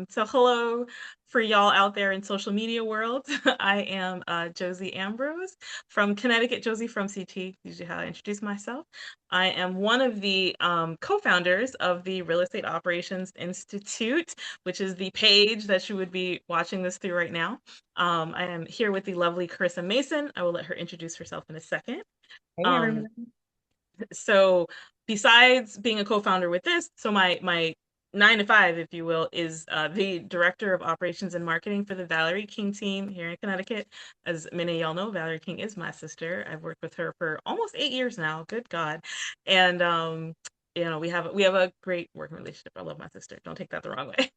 So hello for y'all out there in social media world. I am Josie Ambrose from Connecticut, Josie from CT, usually how I introduce myself. I am one of the co-founders of the Real Estate Operations Institute, which is the page that you would be watching this through right now. I am here with the lovely Carissa Mason. I will let her introduce herself in a second. Hey Um, everyone. so besides being a co-founder with this, so my 9 to 5, if you will, is the director of operations and marketing for the Valerie King team here in Connecticut. As many of y'all know, Valerie King is my sister. I've worked with her for almost 8 years now. Good God. And we have a great working relationship. I love my sister. Don't take that the wrong way.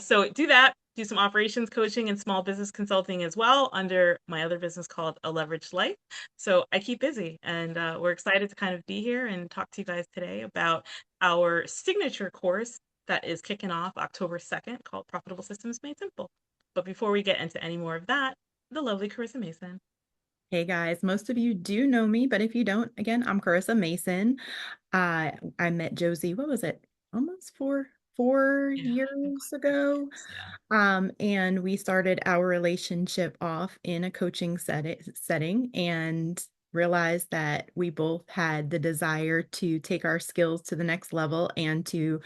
So do that. Do some operations coaching and small business consulting as well under my other business called A Leveraged Life. So I keep busy, and we're excited to kind of be here and talk to you guys today about our signature course that is kicking off October 2nd called Profitable Systems Made Simple. But before we get into any more of that, the lovely Carissa Mason. Hey guys, most of you do know me, but if you don't, again, I'm Carissa Mason. I met Josie, what was it? Almost four Yeah, I think years like ago. 4 years. Yeah. And we started our relationship off in a coaching setting and realized that we both had the desire to take our skills to the next level and to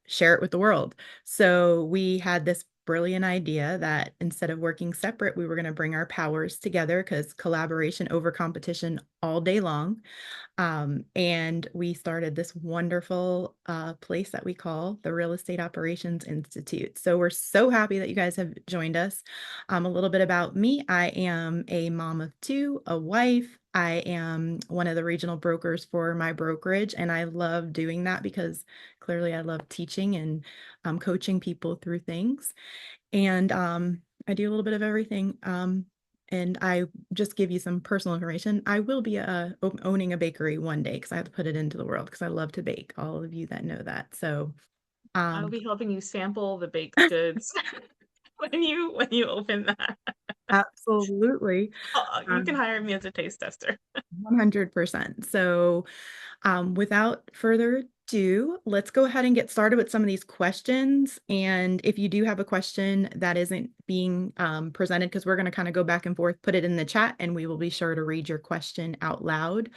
share it with the world. So we had this brilliant idea that instead of working separate, we were going to bring our powers together because collaboration over competition all day long. And we started this wonderful place that we call the Real Estate Operations Institute. So we're so happy that you guys have joined us. A little bit about me. I am a mom of two, a wife. I am one of the regional brokers for my brokerage, and I love doing that because clearly I love teaching and coaching people through things. And I do a little bit of everything. And I just give you some personal information. I will be owning a bakery one day because I have to put it into the world because I love to bake. All of you that know that. So, I'll um, be helping you sample the baked goods when you open that. absolutely. You can Um, hire me as a taste tester. 100%. So, without further ado, let's go ahead and get started with some of these questions. And if you do have a question that isn't being presented, because we're going to kind of go back and forth, put it in the chat and we will be sure to read your question out loud.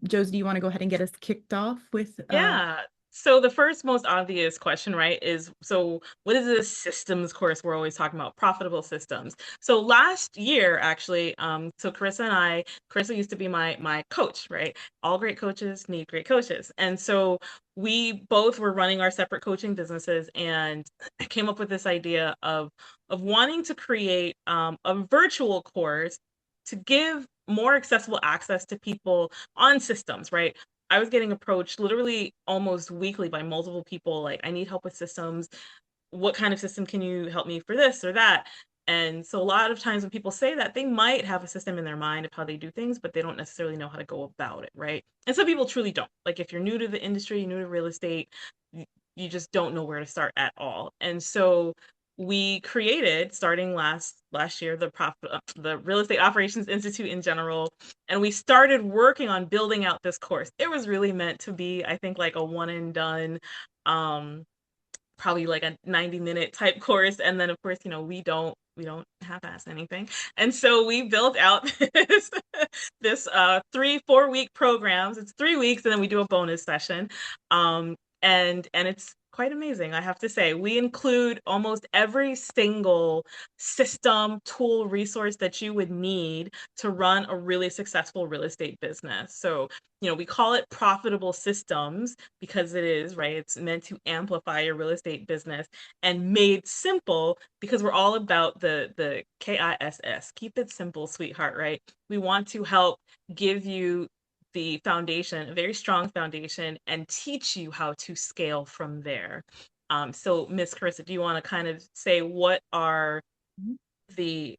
Josie, do you want to go ahead and get us kicked off with Yeah. So the first most obvious question, right, is so what is this systems course we're always talking about? Profitable systems. So last year, actually, so Carissa used to be my coach, right? All great coaches need great coaches. And so we both were running our separate coaching businesses and came up with this idea of wanting to create a virtual course to give more accessible access to people on systems, right? I was getting approached literally almost weekly by multiple people like, I need help with systems. What kind of system can you help me for this or that? And so a lot of times when people say that, they might have a system in their mind of how they do things, but they don't necessarily know how to go about it, right? And some people truly don't. Like if you're new to the industry, new to real estate, you just don't know where to start at all. And so we created starting last year the Real Estate Operations Institute in general, and we started working on building out this course. It was really meant to be, I think, like a one and done, um probably like a 90-minute type course. And then of course, we don't half-ass anything. And so we built out this 3 4 week programs. It's 3 weeks and then we do a bonus session. And it's quite amazing, I have to say. We include almost every single system, tool, resource that you would need to run a really successful real estate business. So, we call it profitable systems because it is, right? It's meant to amplify your real estate business, and made simple because we're all about the KISS. Keep it simple, sweetheart, right? We want to help give you the foundation, a very strong foundation, and teach you how to scale from there. So Miss Carissa, do you want to kind of say what are the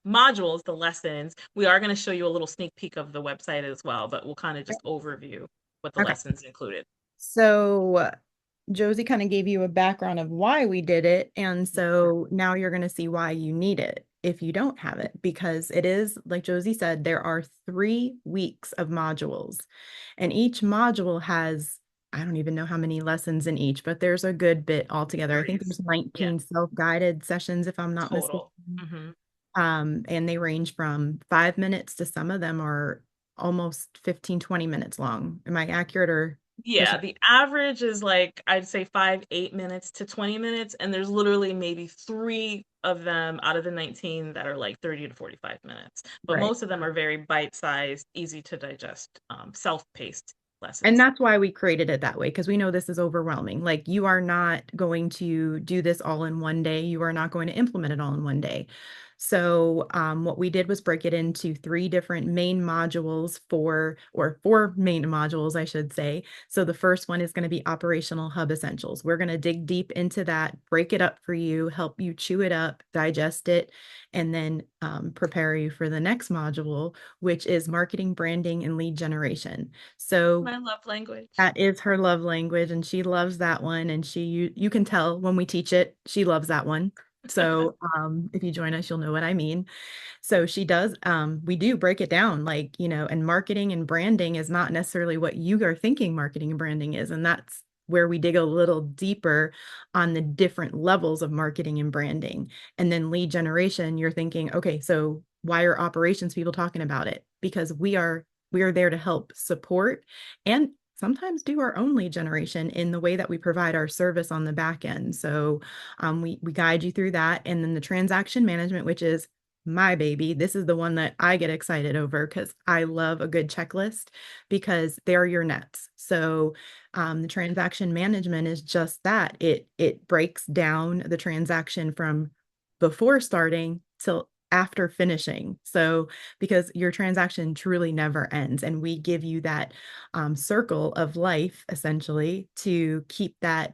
modules, the lessons? We are going to show you a little sneak peek of the website as well, but we'll kind of just overview what the okay. lessons included. So Josie kind of gave you a background of why we did it. And so now you're going to see why you need it if you don't have it, because it is, like Josie said, there are 3 weeks of modules, and each module has I don't even know how many lessons in each, but there's a good bit altogether. I think Series. there's Yeah, 19 self-guided sessions, if I'm not mistaken. total. Hmm. And they range from 5 minutes to some of them are almost 15, 20 minutes long. Am I accurate or Yeah, just the average is like I'd say 8 minutes to 20 minutes, and there's literally maybe three of them out of the 19 that are like 30 to 45 minutes. But right? most of them are very bite-sized, easy to digest, self-paced And lessons. that's why we created it that way, because we know this is overwhelming. Like, you are not going to do this all in one day. You are not going to implement it all in one day. So, what we did was break it into three different main modules or four main modules, I should say. So, the first one is going to be operational hub essentials. We're going to dig deep into that, break it up for you, help you chew it up, digest it, and then prepare you for the next module, which is marketing, branding, and lead generation. So, My love language. that is her love language, and she loves that one. And you can tell when we teach it, she loves that one. So, if you join us, you'll know what I mean. So she does, we do break it down, like, and marketing and branding is not necessarily what you are thinking marketing and branding is. And that's where we dig a little deeper on the different levels of marketing and branding. And then lead generation, you're thinking, okay, so why are operations people talking about it? Because we are there to help support and sometimes do our own lead generation in the way that we provide our service on the back end. So we guide you through that. And then the transaction management, which is my baby. This is the one that I get excited over because I love a good checklist because they're your nets. So the transaction management is just that. It breaks down the transaction from before starting till after finishing. So because your transaction truly never ends, and we give you that circle of life essentially to keep that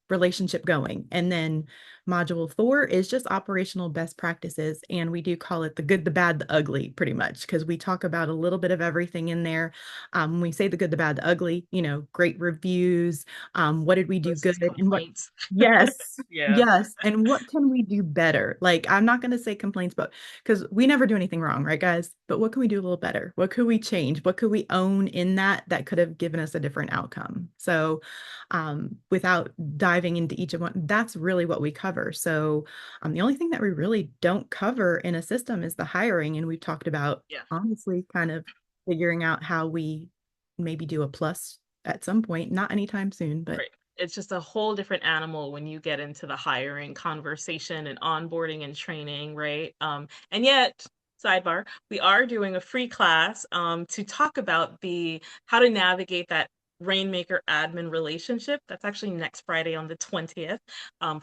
relationship going. And then module 4 is just operational best practices. And we do call it the good, the bad, the ugly, pretty much, because we talk about a little bit of everything in there. When we say the good, the bad, the ugly, great reviews. What did we do good? Versus And what, complaints. yes, Yeah, yes. And what can we do better? Like, I'm not going to say complaints, but because we never do anything wrong, right, guys? But what can we do a little better? What could we change? What could we own in that could have given us a different outcome? So, without diving into each of one, that's really what we cover. So, the only thing that we really don't cover in a system is the hiring. And we've talked about, yeah. honestly, kind of figuring out how we maybe do a plus at some point, not anytime soon, but Right. It's just a whole different animal when you get into the hiring conversation and onboarding and training, right? And yet, sidebar, we are doing a free class to talk about the how to navigate that Rainmaker admin relationship. That's actually next Friday on the 20th,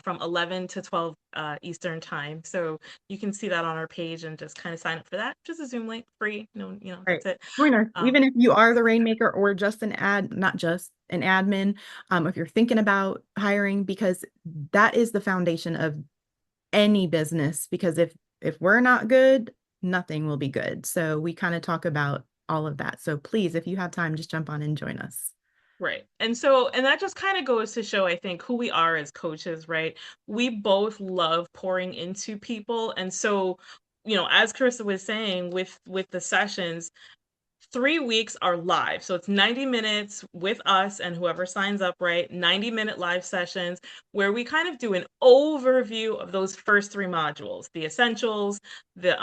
from 11 to 12 Eastern time. So you can see that on our page and just kind of sign up for that. Just a Zoom link, free. No, right. that's it. Join us. Um, Even if you are the rainmaker or just not just an admin, if you're thinking about hiring, because that is the foundation of any business. Because if we're not good, nothing will be good. So we kind of talk about all of that. So please, if you have time, just jump on and join us. Right. And that just kind of goes to show, I think, who we are as coaches, right? We both love pouring into people. And so, as Carissa was saying, with the sessions, 3 weeks are live. So it's 90 minutes with us and whoever signs up, right? 90-minute live sessions where we kind of do an overview of those first three modules, the essentials, the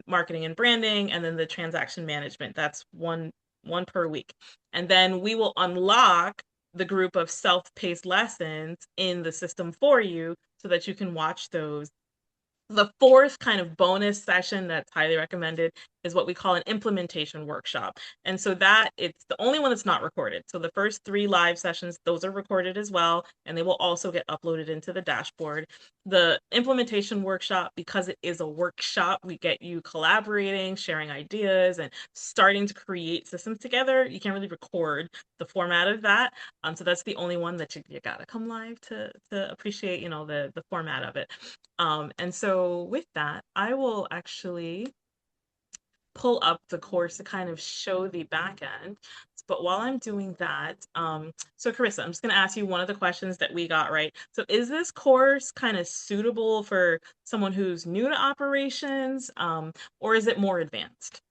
marketing and branding, and then the transaction management. That's one per week. And then we will unlock the group of self-paced lessons in the system for you so that you can watch those. The fourth kind of bonus session that's highly recommended is what we call an implementation workshop. And so that it's the only one that's not recorded. So the first three live sessions, those are recorded as well, and they will also get uploaded into the dashboard. The implementation workshop, because it is a workshop, we get you collaborating, sharing ideas, and starting to create systems together. You can't really record the format of that. So that's the only one that you gotta come live to appreciate, the format of it. And so with that, I will actually pull up the course to kind of show the back end. But while I'm doing that, so Carissa, I'm just going to ask you one of the questions that we got right. So is this course kind of suitable for someone who's new to operations, or is it more advanced?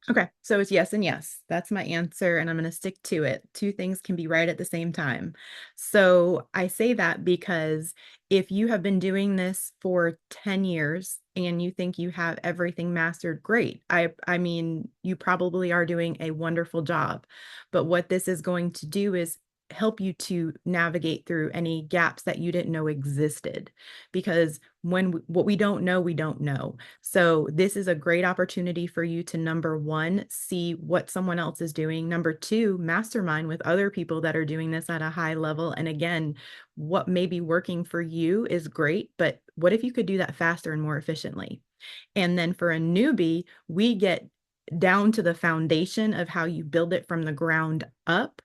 Okay, so it's yes and yes. That's my answer, and I'm going to stick to it. Two things can be right at the same time. So I say that because if you have been doing this for 10 years and you think you have everything mastered, great. I mean, you probably are doing a wonderful job. But what this is going to do is help you to navigate through any gaps that you didn't know existed. Because what we don't know, we don't know. So this is a great opportunity for you to, number one, see what someone else is doing. Number two, mastermind with other people that are doing this at a high level. And again, what may be working for you is great, but what if you could do that faster and more efficiently? And then for a newbie, we get down to the foundation of how you build it from the ground up.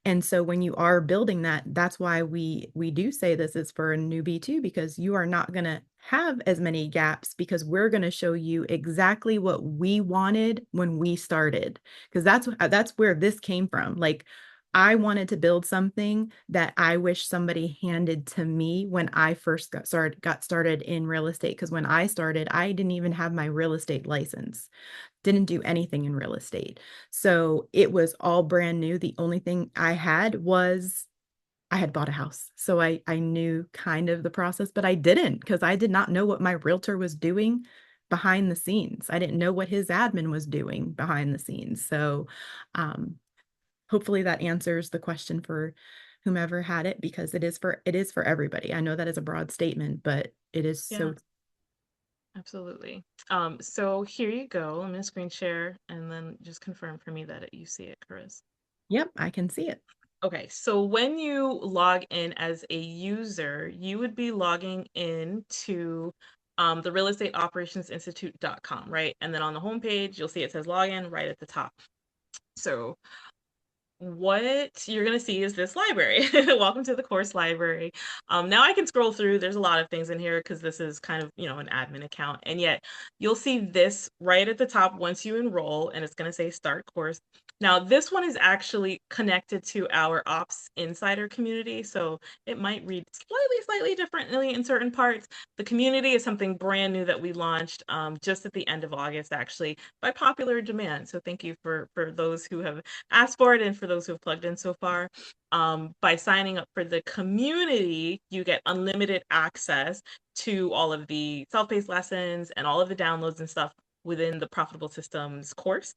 And so when you are building that, that's why we do say this is for a newbie too, because you are not going to have as many gaps because we're going to show you exactly what we wanted when we started. Because that's where this came from. Like I wanted to build something that I wish somebody handed to me when I first got started in real estate. Because when I started, I didn't even have my real estate license, didn't do anything in real estate. So it was all brand new. The only thing I had was I had bought a house. So I knew kind of the process, but I didn't because I did not know what my realtor was doing behind the scenes. I didn't know what his admin was doing behind the scenes. So um, hopefully that answers the question for whomever had it because it is for everybody. I know that is a broad statement, but it is Yeah, so. absolutely. So here you go. I'm gonna screen share and then just confirm for me that you see it, Chris. Yep, I can see it. Okay, so when you log in as a user, you would be logging in to the realestateoperationsinstitute.com, right? And then on the homepage, you'll see it says login right at the top. So what you're going to see is this library. Welcome to the course library. Now I can scroll through. There's a lot of things in here because this is kind of, an admin account. And yet you'll see this right at the top once you enroll, and it's going to say start course. Now, this one is actually connected to our Ops Insider community. So it might read slightly differently in certain parts. The community is something brand new that we launched just at the end of August, actually, by popular demand. So thank you for those who have asked for it and for those who have plugged in so far. By signing up for the community, you get unlimited access to all of the self-paced lessons and all of the downloads and stuff within the Profitable Systems course.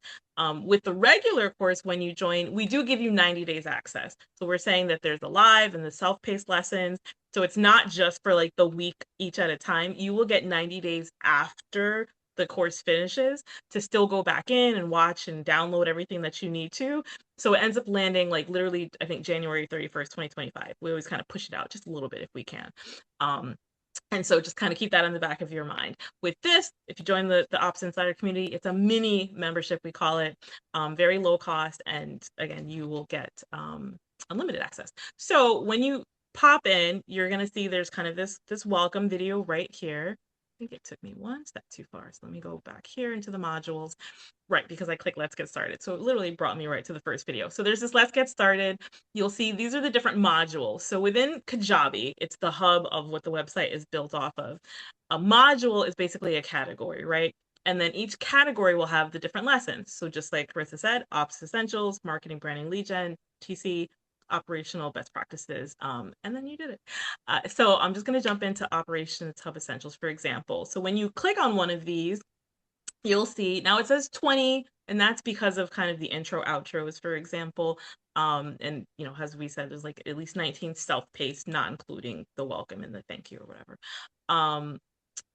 With the regular course, when you join, we do give you 90 days access. So we're saying that there's the live and the self-paced lessons. So it's not just for like the week each at a time. You will get 90 days after the course finishes to still go back in and watch and download everything that you need to. So it ends up landing like literally, I think January 31st, 2025. We always kind of push it out just a little bit if we can. Um, and so just kind of keep that in the back of your mind. With this, if you join the Ops Insider community, it's a mini membership, we call it, very low cost. And again, you will get unlimited access. So when you pop in, you're going to see there's kind of this welcome video right here. I think it took me one step too far. So let me go back here into the modules. Right, because I clicked let's get started. So it literally brought me right to the first video. So there's this let's get started. You'll see these are the different modules. So within Kajabi, it's the hub of what the website is built off of. A module is basically a category, right? And then each category will have the different lessons. So just like Carissa said, ops essentials, marketing, branding, lead gen, TC, operational best practices, and then you did it. So I'm just going to jump into operations hub essentials, for example. So when you click on one of these, you'll see now it says 20, and that's because of kind of the intro outros, for example. And as we said, there's like at least 19 self-paced, not including the welcome and the thank you or whatever.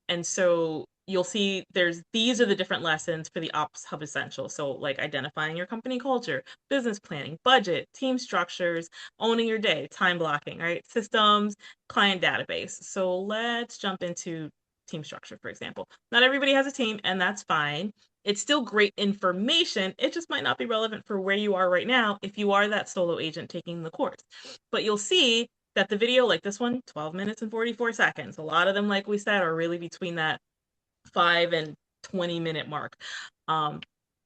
And so you'll see these are the different lessons for the Ops Hub Essentials. So like identifying your company culture, business planning, budget, team structures, owning your day, time blocking, right? Systems, client database. So let's jump into team structure, for example. Not everybody has a team, and that's fine. It's still great information. It just might not be relevant for where you are right now if you are that solo agent taking the course. But you'll see that the video, like this one, 12 minutes and 44 seconds. A lot of them, like we said, are really between that 5 and 20-minute mark. Um,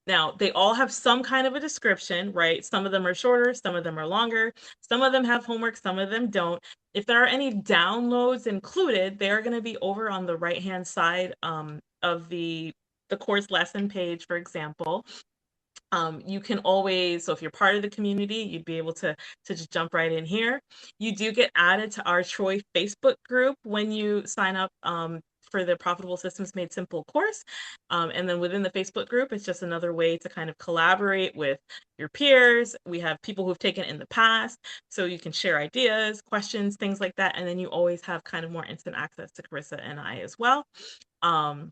Now, they all have some kind of a description, right? Some of them are shorter, some of them are longer, some of them have homework, some of them don't. If there are any downloads included, they are going to be over on the right-hand side of the course lesson page, for example. You can always, so if you're part of the community, you'd be able to just jump right in here. You do get added to our Troy Facebook group when you sign up for the Profitable Systems Made Simple course. And then within the Facebook group, it's just another way to kind of collaborate with your peers. We have people who've taken it in the past, so you can share ideas, questions, things like that. And then you always have kind of more instant access to Carissa and I as well. Um,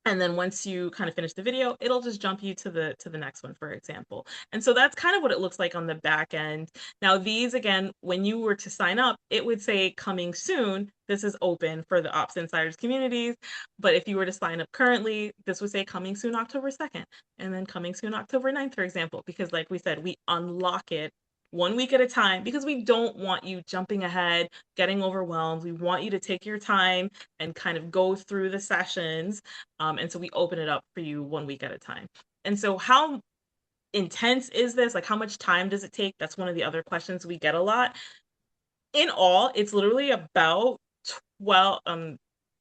and then once you kind of finish the video, it'll just jump you to the next one, for example. And so that's kind of what it looks like on the back end. Now these, again, when you were to sign up, it would say coming soon. This is open for the Ops Insiders communities. But if you were to sign up currently, this would say coming soon October 2nd, and then coming soon October 9th, for example, because like we said, we unlock it 1 week at a time because we don't want you jumping ahead, getting overwhelmed. We want you to take your time and kind of go through the sessions. And so we open it up for you 1 week at a time. And so, how intense is this? Like, how much time does it take? That's one of the other questions we get a lot. In all, it's literally about 12,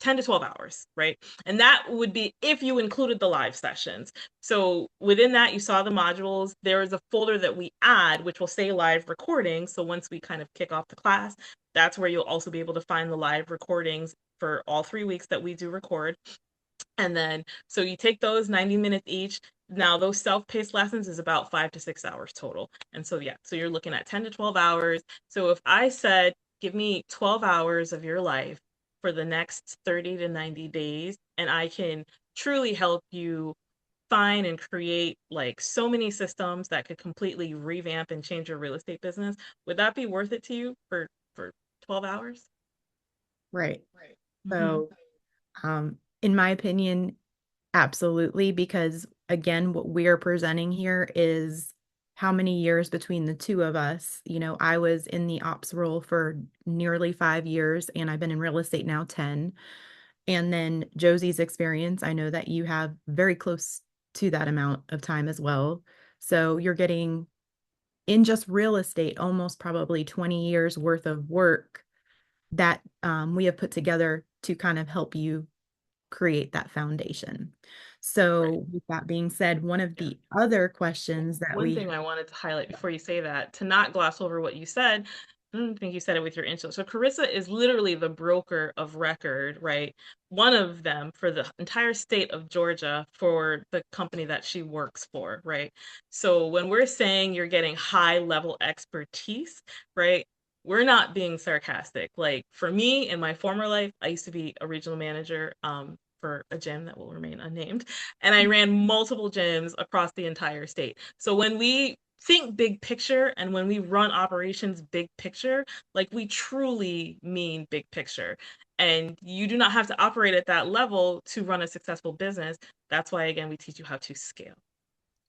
10 to 12 hours, right? And that would be if you included the live sessions. So within that, you saw the modules. There is a folder that we add, which will say live recording. So once we kind of kick off the class, that's where you'll also be able to find the live recordings for all 3 weeks that we do record. And then, so you take those 90 minutes each. Now, those self paced lessons is about 5 to 6 hours total. And so, yeah, so you're looking at 10 to 12 hours. So, if I said, give me 12 hours of your life for the next 30 to 90 days, and I can truly help you find and create like so many systems that could completely revamp and change your real estate business, would that be worth it to you for 12 hours? Right. Right. Mm-hmm. So, in my opinion, absolutely, because again, what we're presenting here is how many years between the two of us. You know, I was in the ops role for nearly 5 years, and I've been in real estate now 10. And then Josie's experience, I know that you have very close to that amount of time as well. So you're getting in just real estate almost probably 20 years worth of work that we have put together to kind of help you create that foundation. Right. So, with that being said, one of Yeah. the other questions that One we thing I wanted to highlight before you say that, to not gloss over what you said, I don't think you said it with your intro. So Carissa is literally the broker of record, right? One of them for the entire state of Georgia for the company that she works for, right? So when we're saying you're getting high level expertise, right? We're not being sarcastic. Like for me in my former life, I used to be a regional manager for a gym that will remain unnamed, and I ran multiple gyms across the entire state. So when we think big picture and when we run operations big picture, like we truly mean big picture. And you do not have to operate at that level to run a successful business. That's why, again, we teach you how to scale.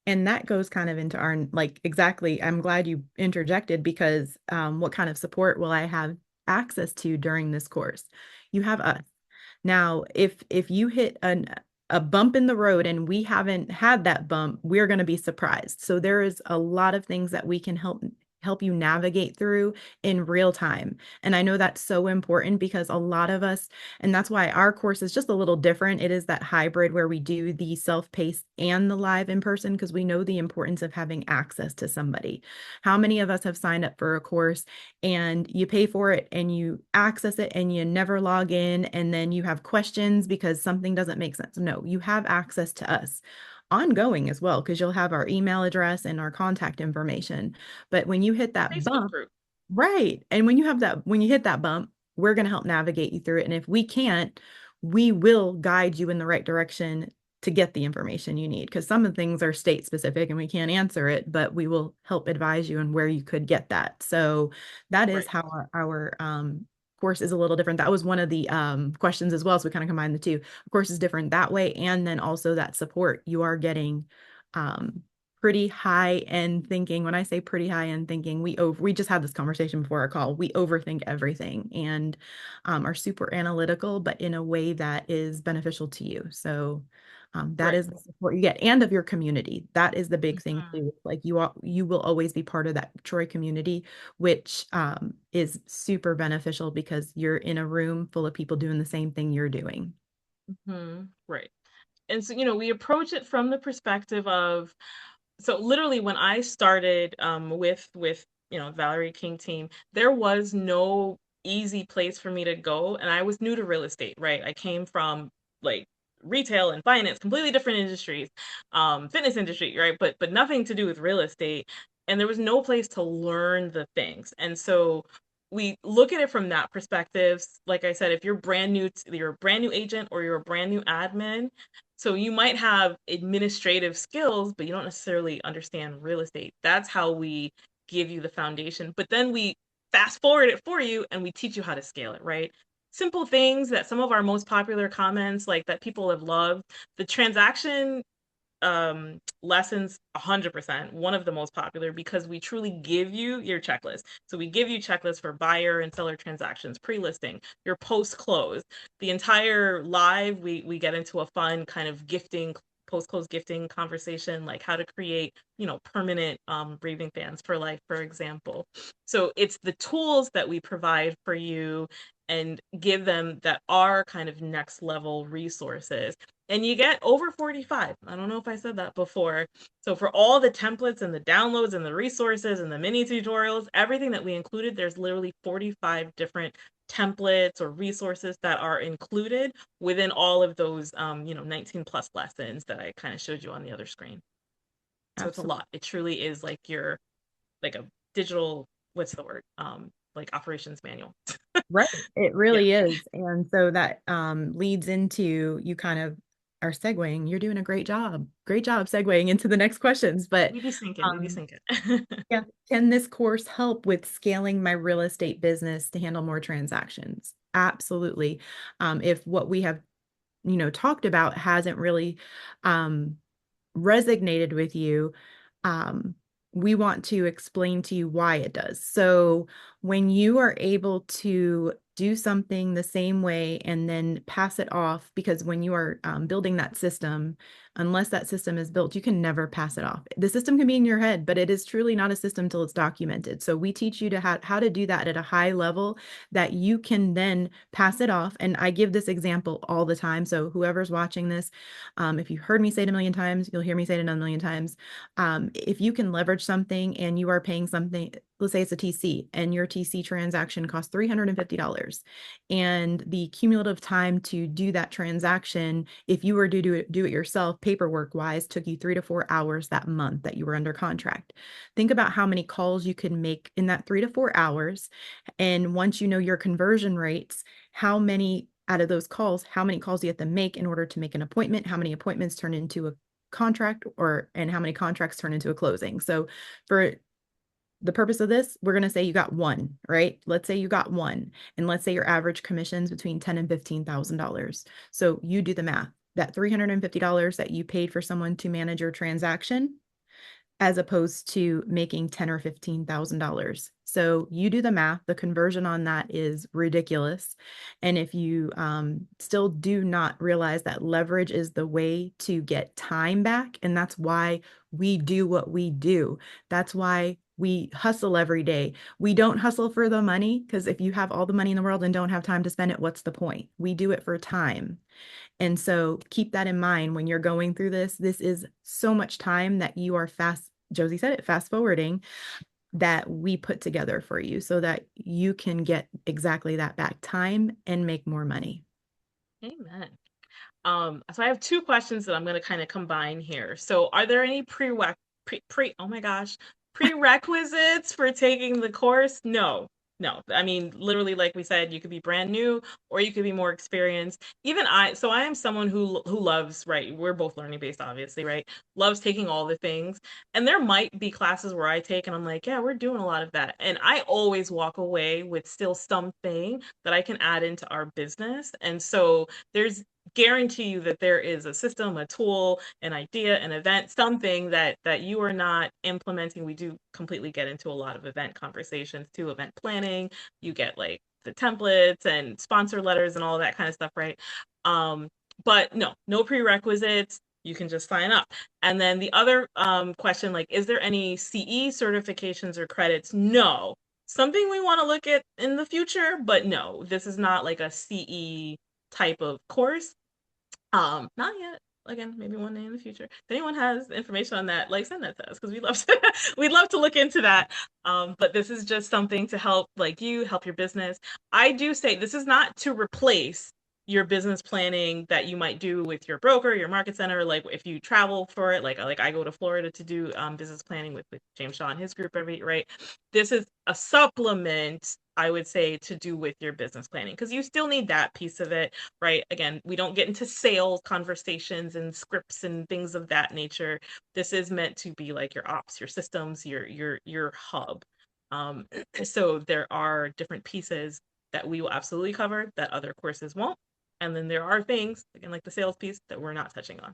and that goes kind of into our like exactly. I'm glad you interjected because what kind of support will I have access to during this course? You have us. Now, if you hit a bump in the road and we haven't had that bump, we're going to be surprised. So there is a lot of things that we can help you navigate through in real time. And I know that's so important because a lot of us, and that's why our course is just a little different. It is that hybrid where we do the self-paced and the live in person because we know the importance of having access to somebody. How many of us have signed up for a course and you pay for it and you access it and you never log in and then you have questions because something doesn't make sense? No, you have access to us ongoing as well because you'll have our email address and our contact information. But when you hit that Facebook bump, group. right, and when you have that, when you hit that bump, we're going to help navigate you through it. And if we can't, we will guide you in the right direction to get the information you need because some of the things are state specific and we can't answer it, but we will help advise you on where you could get that. So that is Right. how our course is a little different. That was one of the questions as well. So we kind of combine the two. Of course, is different that way. And then also that support you are getting pretty high end thinking. When I say pretty high end thinking, we just had this conversation before our call. We overthink everything and are super analytical, but in a way that is beneficial to you. So that Right. is the support you get and of your community. That is the big thing Mhm. too. Like you will always be part of that Troy community, which is super beneficial because you're in a room full of people doing the same thing you're doing. Mhm. Right. And so, we approach it from the perspective of So literally when I started with Valerie King team, there was no easy place for me to go, and I was new to real estate, right? I came from like retail and finance, completely different industries, fitness industry, right? But nothing to do with real estate, and there was no place to learn the things. And so we look at it from that perspective. Like I said, if you're brand new, you're a brand new agent or you're a brand new admin, so you might have administrative skills, but you don't necessarily understand real estate. That's how we give you the foundation. But then we fast forward it for you and we teach you how to scale it, right? Simple things that some of our most popular comments, like that people have loved, the transaction lessons 100%, one of the most popular, because we truly give you your checklist. So we give you checklists for buyer and seller transactions, pre-listing, your post-close, the entire live. We get into a fun kind of gifting, post-close gifting conversation, like how to create permanent raving fans for life, for example. So it's the tools that we provide for you and give them that are kind of next level resources, and you get over 45. I don't know if I said that before. So for all the templates and the downloads and the resources and the mini tutorials, everything that we included, there's literally 45 different templates or resources that are included within all of those 19 plus lessons that I kind of showed you on the other screen. So it's a Absolutely. lot. It truly is like your like a digital, what's the word? Like operations manual. Right. It Yeah. really is. And so that leads into you kind of are segueing. You're doing a great job. Great job segueing into the next questions. But We be sinking, we be um, sinking. yeah, can this course help with scaling my real estate business to handle more transactions? Absolutely. If what we have, talked about hasn't really um, resonated with you, um, we want to explain to you why it does. So, when you are able to do something the same way and then pass it off, because when you are building that system, unless that system is built, you can never pass it off. The system can be in your head, but it is truly not a system till it's documented. So, we teach you to how to do that at a high level that you can then pass it off. And I give this example all the time. So, whoever's watching this, if you heard me say it a million times, you'll hear me say it another million times. If you can leverage something and you are paying something, let's say it's a TC and your TC transaction costs $350, and the cumulative time to do that transaction, if you were to do it yourself, paperwork wise, took you 3 to 4 hours that month that you were under contract. Think about how many calls you can make in that 3 to 4 hours. And once you know your conversion rates, how many out of those calls, how many calls do you have to make in order to make an appointment? How many appointments turn into a contract, and how many contracts turn into a closing? So for the purpose of this, we're going to say you got one, right? Let's say you got one, and let's say your average commission's between $10,000 and $15,000. So you do the math. That $350 that you paid for someone to manage your transaction, as opposed to making $10,000 or $15,000. So you do the math, the conversion on that is ridiculous. And if you still do not realize that leverage is the way to get time back, and that's why we do what we do. That's why we hustle every day. We don't hustle for the money, because if you have all the money in the world and don't have time to spend it, what's the point? We do it for time. And so keep that in mind when you're going through this. This is so much time that you are Josie said it, fast forwarding, that we put together for you so that you can get exactly that back, time, and make more money. Amen. So I have two questions that I'm going to kind of combine here. So are there any oh my gosh, prerequisites for taking the course? No. No. I mean, literally, like we said, you could be brand new or you could be more experienced. Even so I am someone who loves, right? We're both learning based, obviously, right? Loves taking all the things. And there might be classes where I take and I'm like, yeah, we're doing a lot of that. And I always walk away with still something that I can add into our business. And so there's guarantee you that there is a system, a tool, an idea, an event, something that you are not implementing. We do completely get into a lot of event conversations too, event planning. You get like the templates and sponsor letters and all that kind of stuff, right? Um, but no prerequisites. You can just sign up. And then the other question, like, is there any CE certifications or credits? No. Something we want to look at in the future, but no, this is not like a CE type of course. Not yet. again, maybe one day in the future. If anyone has information on that, like send that to us because we'd love to we'd love to look into that. But this is just something to help like you help your business. I do say this is not to replace your business planning that you might do with your broker, your market center, like if you travel for it, like I go to Florida to do business planning with James Shaw and his group every right. This is a supplement, I would say, to do with your business planning because you still need that piece of it, right? Again, we don't get into sales conversations and scripts and things of that nature. This is meant to be like your ops, your systems, your hub. Um, so there are different pieces that we will absolutely cover that other courses won't. And then there are things, again, like the sales piece that we're not touching on.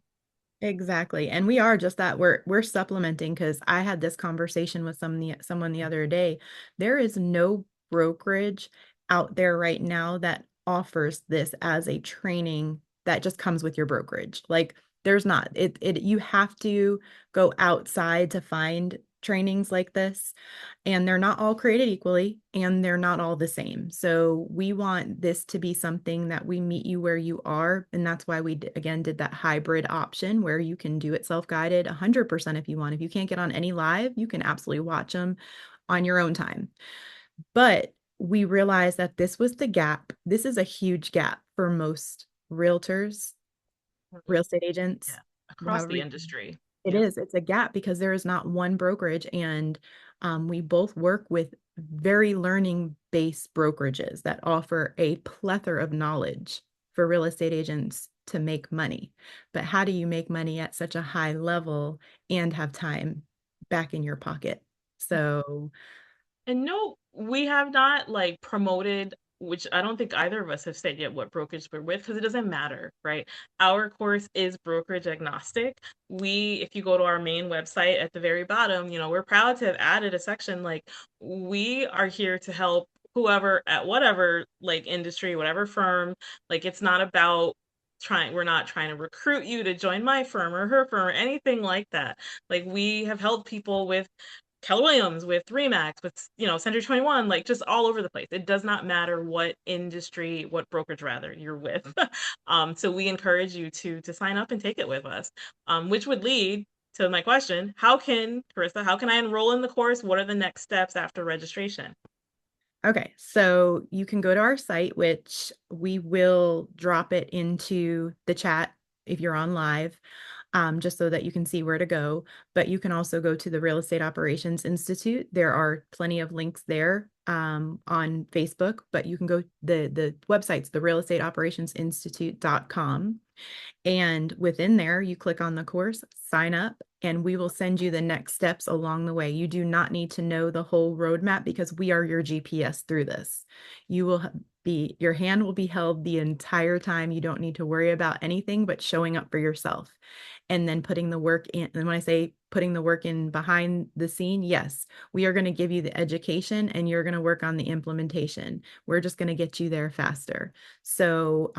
Exactly. And we are just that we're supplementing because I had this conversation with someone the other day. There is no brokerage out there right now that offers this as a training that just comes with your brokerage. Like there's not. It you have to go outside to find trainings like this, and they're not all created equally and they're not all the same. So we want this to be something that we meet you where you are. And that's why we, again, did that hybrid option where you can do it self-guided 100% if you want. If you can't get on any live, you can absolutely watch them on your own time. But we realized that this was the gap. This is a huge gap for most realtors, real Mhm. estate agents, Yeah, across however the industry. it Yep. is. It's a gap because there is not one brokerage, and we both work with very learning-based brokerages that offer a plethora of knowledge for real estate agents to make money. But how do you make money at such a high level and have time back in your pocket? So, And no, we have not like promoted, which I don't think either of us have said yet what brokerage we're with because it doesn't matter, right? Our course is brokerage agnostic. If you go to our main website at the very bottom, we're proud to have added a section like we are here to help whoever at whatever like industry, whatever firm. Like it's not about we're not trying to recruit you to join my firm or her firm or anything like that. Like we have helped people with Keller Williams, with Remax, with Century 21, like just all over the place. It does not matter what industry, what brokerage rather you're with. So we encourage you to sign up and take it with us, which would lead to my question: Carissa, how can I enroll in the course? What are the next steps after registration? okay, so you can go to our site, which we will drop it into the chat if you're on live, just so that you can see where to go. But you can also go to the Real Estate Operations Institute. There are plenty of links there on Facebook, but you can go the website's the realestateoperationsinstitute.com. And within there, you click on the course, sign up, and we will send you the next steps along the way. You do not need to know the whole roadmap because we are your GPS through this. Your hand will be held the entire time. You don't need to worry about anything but showing up for yourself and then putting the work in. And when I say putting the work in behind the scene, yes, we are going to give you the education and you're going to work on the implementation. We're just going to get you there faster. So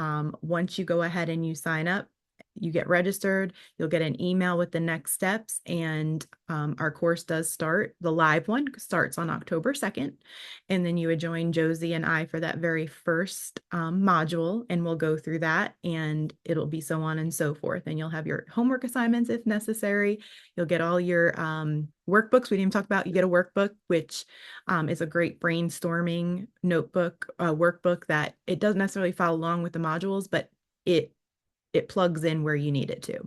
once you go ahead and you sign up, you get registered, you'll get an email with the next steps. And our course does start. The live one starts on October 2nd. And then you would join Josie and I for that very first module, and we'll go through that, and it'll be so on and so forth. And you'll have your homework assignments if necessary. You'll get all your workbooks. We didn't even talk about, you get a workbook, which is a great brainstorming notebook, workbook that it doesn't necessarily follow along with the modules, but it it plugs in where you need it to.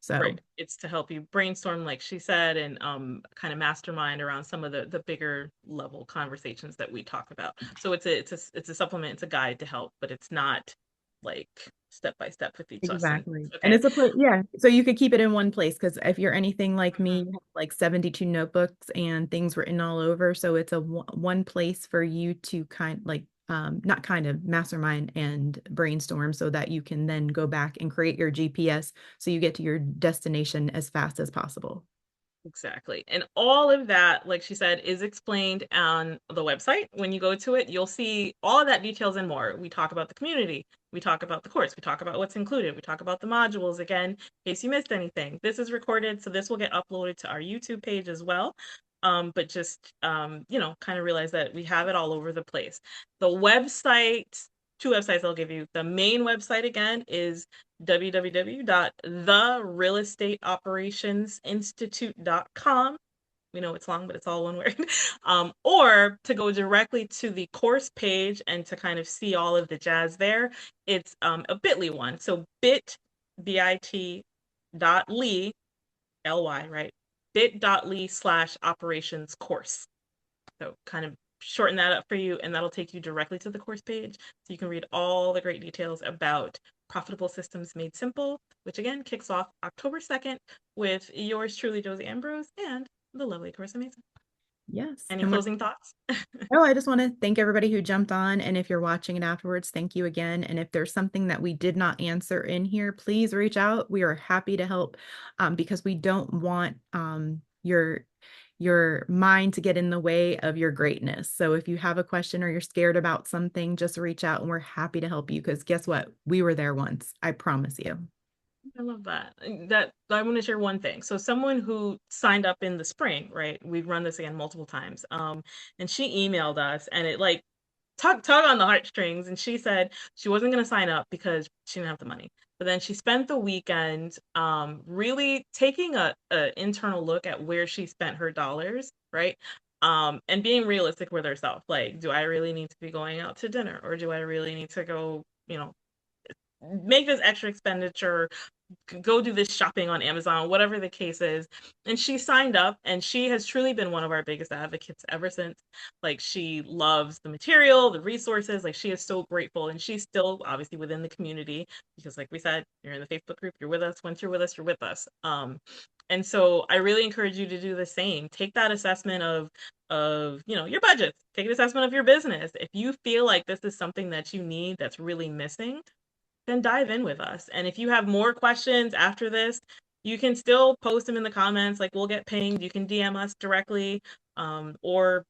So Right. It's to help you brainstorm, like she said, and kind of mastermind around some of the bigger level conversations that we talk about. So it's a supplement, it's a guide to help, but it's not like step by step with each lesson. exactly. And Okay. it's a place, yeah. So you could keep it in one place because if you're anything like me, Mhm. you have like 72 notebooks and things written all over. So it's a one place for you to not kind of mastermind and brainstorm so that you can then go back and create your GPS so you get to your destination as fast as possible. Exactly. And all of that, like she said, is explained on the website. When you go to it, you'll see all of that details and more. We talk about the community. We talk about the course. We talk about what's included. We talk about the modules again, in case you missed anything. This is recorded, so this will get uploaded to our YouTube page as well. But just kind of realize that we have it all over the place. The website two websites I'll give you. The main website again is www.therealestateoperationsinstitute.com. We know it's long, but it's all one word. Or to go directly to the course page and to kind of see all of the jazz there, it's a bit.ly one. So bit.ly, ly, right? bit.ly/operations course. So kind of shorten that up for you, and that'll take you directly to the course page. So you can read all the great details about Profitable Systems Made Simple, which again kicks off October 2nd with yours truly, Josie Ambrose, and the lovely Carissa Mason. Yes. Any And we're closing thoughts? Oh, I just want to thank everybody who jumped on. And if you're watching it afterwards, thank you again. And if there's something that we did not answer in here, please reach out. We are happy to help because we don't want your mind to get in the way of your greatness. So if you have a question or you're scared about something, just reach out and we're happy to help you because guess what? We were there once. I promise you. I love that. That I want to share one thing. So someone who signed up in the spring, right? We've run this again multiple times. And she emailed us and it like tug on the heartstrings, and she said she wasn't going to sign up because she didn't have the money, but then she spent the weekend really taking a internal look at where she spent her dollars, right? And being realistic with herself, like, do I really need to be going out to dinner, or do I really need to go, make this extra expenditure, go do this shopping on Amazon, whatever the case is. And she signed up, and she has truly been one of our biggest advocates ever since. Like, she loves the material, the resources. Like, she is so grateful, and she's still obviously within the community because, like we said, you're in the Facebook group, you're with us. Once you're with us, you're with us. And so I really encourage you to do the same. Take that assessment of your budgets. Take an assessment of your business. If you feel like this is something that you need that's really missing, then dive in with us. And if you have more questions after this, you can still post them in the comments. Like, we'll get pinged. You can DM us directly, or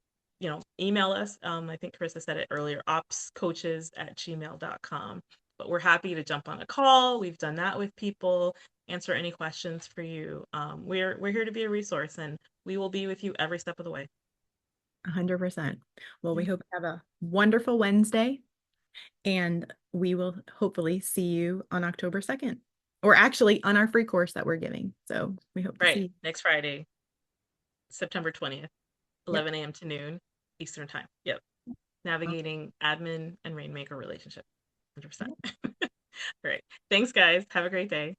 email us. I think Carissa said it earlier, opscoaches@gmail.com. But we're happy to jump on a call. We've done that with people, answer any questions for you. We're here to be a resource, and we will be with you every step of the way. 100%. Well, we Yeah. hope you have a wonderful Wednesday. And we will hopefully see you on October 2nd, or actually on our free course that we're giving. So we hope to see Right. you. Next Friday, September 20th, Yep. 11 a.m. to noon Eastern time. Yep. Awesome. Navigating admin and rainmaker relationship. 100%. Yep. All right. Thanks, guys. Have a great day.